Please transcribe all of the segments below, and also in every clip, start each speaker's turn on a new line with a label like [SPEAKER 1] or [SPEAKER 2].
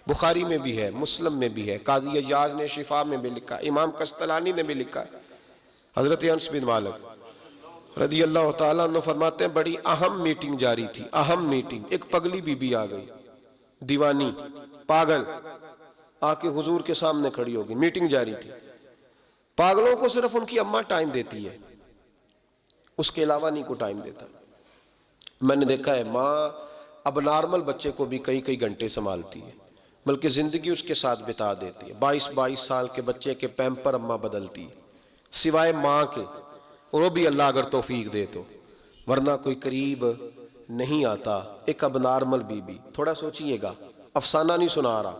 [SPEAKER 1] بخاری میں بھی ہے، مسلم میں بھی ہے، قاضی عیاض نے شفا میں بھی لکھا، امام قسطلانی نے بھی لکھا ہے۔ حضرت انس بن مالک رضی اللہ تعالیٰ عنہ فرماتے ہیں بڑی اہم میٹنگ جاری تھی، اہم میٹنگ، ایک پگلی بی بی آ گئی، دیوانی، پاگل، آ کے حضور کے سامنے کھڑی ہوگی، میٹنگ جاری تھی۔ پاگلوں کو صرف ان کی اماں ٹائم دیتی ہے، اس کے علاوہ نہیں کو ٹائم دیتا۔ میں نے دیکھا ہے ماں اب نارمل بچے کو بھی کئی کئی گھنٹے سنبھالتی ہے، بلکہ زندگی اس کے ساتھ بتا دیتی ہے۔ 22 سال کے بچے کے پیمپر اماں بدلتی ہے، سوائے ماں کے، اور وہ بھی اللہ اگر توفیق دے تو، ورنہ کوئی قریب نہیں آتا۔ ایک اب نارمل بی بی، تھوڑا سوچئے گا، افسانہ نہیں سنا رہا،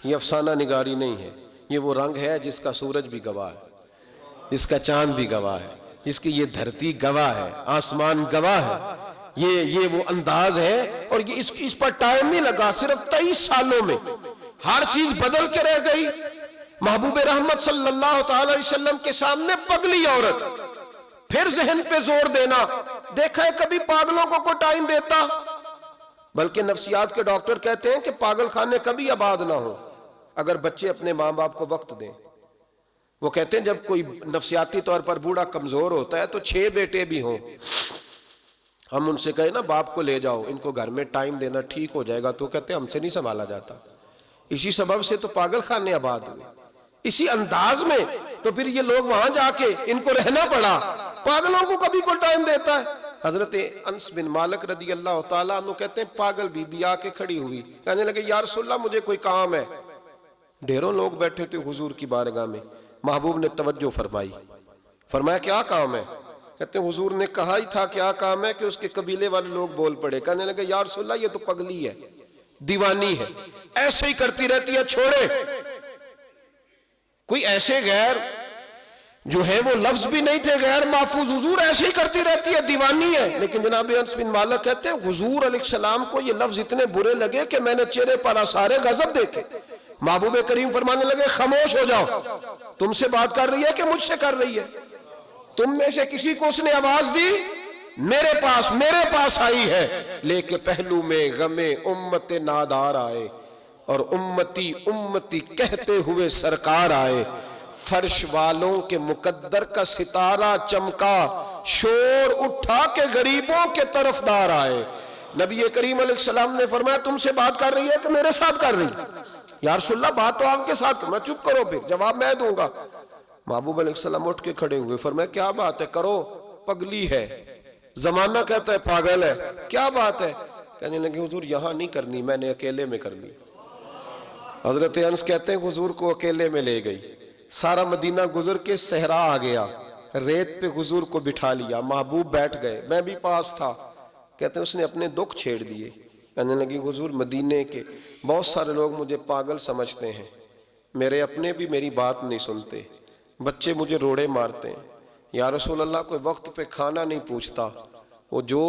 [SPEAKER 1] یہ افسانہ نگاری نہیں ہے، یہ وہ رنگ ہے جس کا سورج بھی گواہ ہے، جس کا چاند بھی گواہ ہے، جس کی یہ دھرتی گواہ ہے، آسمان گواہ ہے، یہ وہ انداز ہے، اور یہ اس پر ٹائم نہیں لگا، صرف 23 سالوں میں ہر چیز بدل کے رہ گئی۔ محبوب رحمت صلی اللہ تعالی علیہ وسلم کے سامنے پگلی عورت، پھر ذہن پہ زور دینا۔ دیکھا ہے کبھی پاگلوں کو کوئی ٹائم دیتا؟ بلکہ نفسیات کے ڈاکٹر کہتے ہیں کہ پاگل خانے کبھی آباد نہ ہو اگر بچے اپنے ماں باپ کو وقت دیں۔ وہ کہتے ہیں جب کوئی نفسیاتی طور پر بوڑھا کمزور ہوتا ہے تو 6 بیٹے بھی ہوں، ہم ان سے کہیں نا باپ کو لے جاؤ، ان کو گھر میں ٹائم دینا، ٹھیک ہو جائے گا، تو کہتے ہیں ہم سے نہیں سنبھالا جاتا۔ اسی سبب سے تو پاگل خانے آباد ہوئے، اسی انداز میں، تو پھر یہ لوگ وہاں جا کے ان کو رہنا پڑا۔ پاگلوں کو کبھی کوئی ٹائم دیتا ہے؟ حضرت انس بن مالک رضی اللہ تعالیٰ عنہ کہتے ہیں پاگل بی بی آ کے کھڑی ہوئی، کہنے لگے یا رسول اللہ مجھے کوئی کام ہے۔ ڈھیروں لوگ بیٹھے تھے حضور کی بارگاہ میں، محبوب نے توجہ فرمائی، فرمایا کیا کام ہے؟ کہتے ہیں حضور نے کہا ہی تھا کیا کام ہے کہ اس کے قبیلے والے لوگ بول پڑے، کہنے لگے یا رسول اللہ یہ تو پگلی ہے، دیوانی ہے، ایسے ہی کرتی رہتی ہے، چھوڑے۔ کوئی ایسے غیر جو ہے وہ لفظ بھی نہیں تھے غیر محفوظ، حضور ایسے ہی کرتی رہتی ہے، دیوانی ہے۔ لیکن جناب انس بن مالک کہتے ہیں حضور علیہ السلام کو یہ لفظ اتنے برے لگے کہ میں نے چہرے پر آثار غضب دیکھے۔ محبوب کریم فرمانے لگے خاموش ہو جاؤ، تم سے بات کر رہی ہے کہ مجھ سے کر رہی ہے؟ تم میں سے کسی کو اس نے آواز دی؟ میرے پاس آئی ہے، لے کے پہلو میں غم امت نادار آئے، اور امتی امتی کہتے ہوئے سرکار آئے، فرش والوں کے مقدر کا ستارہ چمکا، شور اٹھا کے غریبوں کے طرفدار آئے۔ نبی کریم علیہ السلام نے فرمایا تم سے بات کر رہی ہے کہ میرے ساتھ کر رہی ہے؟ یا رسول اللہ بات تو آپ کے ساتھ، میں چپ کرو، پھر جواب میں دوں گا۔ محبوب علیہ السلام اٹھ کے کھڑے ہوئے، فرمایا کیا بات ہے، کرو، پگلی ہے، زمانہ کہتا ہے پاگل ہے، کیا بات ہے؟ کہنے لگے حضور یہاں نہیں کرنی، میں نے اکیلے میں کرنی۔ حضرت انس کہتے ہیں حضور کو اکیلے میں لے گئی، سارا مدینہ گزر کے صحرا آ گیا، ریت پہ حضور کو بٹھا لیا، محبوب بیٹھ گئے، میں بھی پاس تھا۔ کہتے ہیں اس نے اپنے دکھ چھیڑ دیے، کہنے لگی حضور مدینے کے بہت سارے لوگ مجھے پاگل سمجھتے ہیں، میرے اپنے بھی میری بات نہیں سنتے، بچے مجھے روڑے مارتے ہیں، یا رسول اللہ کوئی وقت پہ کھانا نہیں پوچھتا، وہ جو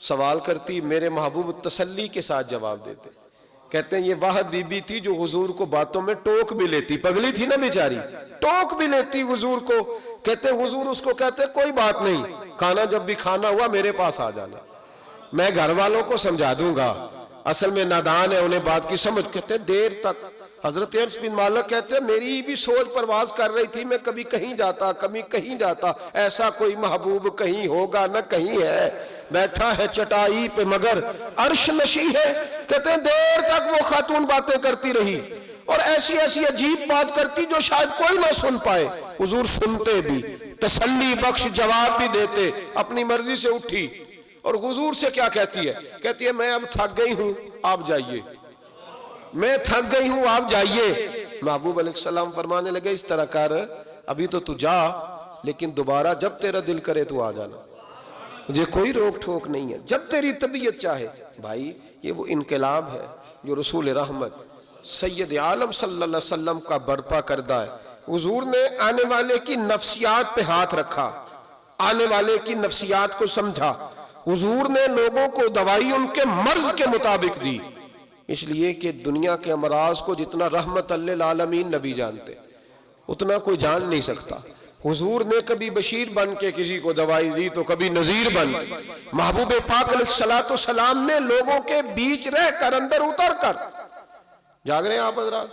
[SPEAKER 1] سوال کرتی میرے محبوب تسلی کے ساتھ جواب دیتے۔ کہتے ہیں یہ واحد بی بی تھی جو حضور کو باتوں میں ٹوک بھی لیتی، پگلی تھی نا بیچاری، ٹوک بھی لیتی حضور کو۔ کہتے ہیں حضور اس کو کہتے کوئی بات نہیں، کھانا جب بھی کھانا ہوا میرے پاس آ جانا، میں گھر والوں کو سمجھا دوں گا، اصل میں نادان ہے انہیں بات کی سمجھ۔ کہتے ہیں دیر تک حضرت انس بن مالک کہتے ہیں میری بھی سوچ پرواز کر رہی تھی، میں کبھی کہیں جاتا کبھی کہیں جاتا، ایسا کوئی محبوب کہیں ہوگا نہ کہیں ہے، بیٹھا ہے چٹائی پہ مگر عرش نشی ہے۔ کہتے ہیں دیر تک وہ خاتون باتیں کرتی رہی اور ایسی ایسی عجیب بات کرتی جو شاید کوئی نہ سن پائے، حضور سنتے بھی، تسلی بخش جواب بھی دیتے، اپنی مرضی سے اٹھی اور حضور سے کیا کہتی ہے؟ کہتی ہے میں اب تھک گئی ہوں آپ جائیے، میں تھک گئی ہوں آپ جائیے۔ محبوب علیہ السلام فرمانے لگے اس طرح کر، ابھی تو جا، لیکن دوبارہ جب تیرا دل کرے تو آ جانا، مجھے کوئی روک ٹھوک نہیں ہے، جب تیری طبیعت چاہے۔ بھائی یہ وہ انقلاب ہے جو رسول رحمت سید عالم صلی اللہ علیہ وسلم کا برپا کردہ ہے۔ حضور نے آنے والے کی نفسیات پہ ہاتھ رکھا، آنے والے کی نفسیات کو سمجھا، حضور نے لوگوں کو دوائی ان کے مرض کے مطابق دی، اس لیے کہ دنیا کے امراض کو جتنا رحمت للعالمین نبی جانتے اتنا کوئی جان نہیں سکتا۔ حضور نے کبھی بشیر بن کے کسی کو دوائی دی تو کبھی نذیر بن کے۔ محبوب پاک علیہ الصلوۃ والسلام نے لوگوں کے بیچ رہ کر، اندر اتر کر جاگ رہے ہیں آپ حضرات؟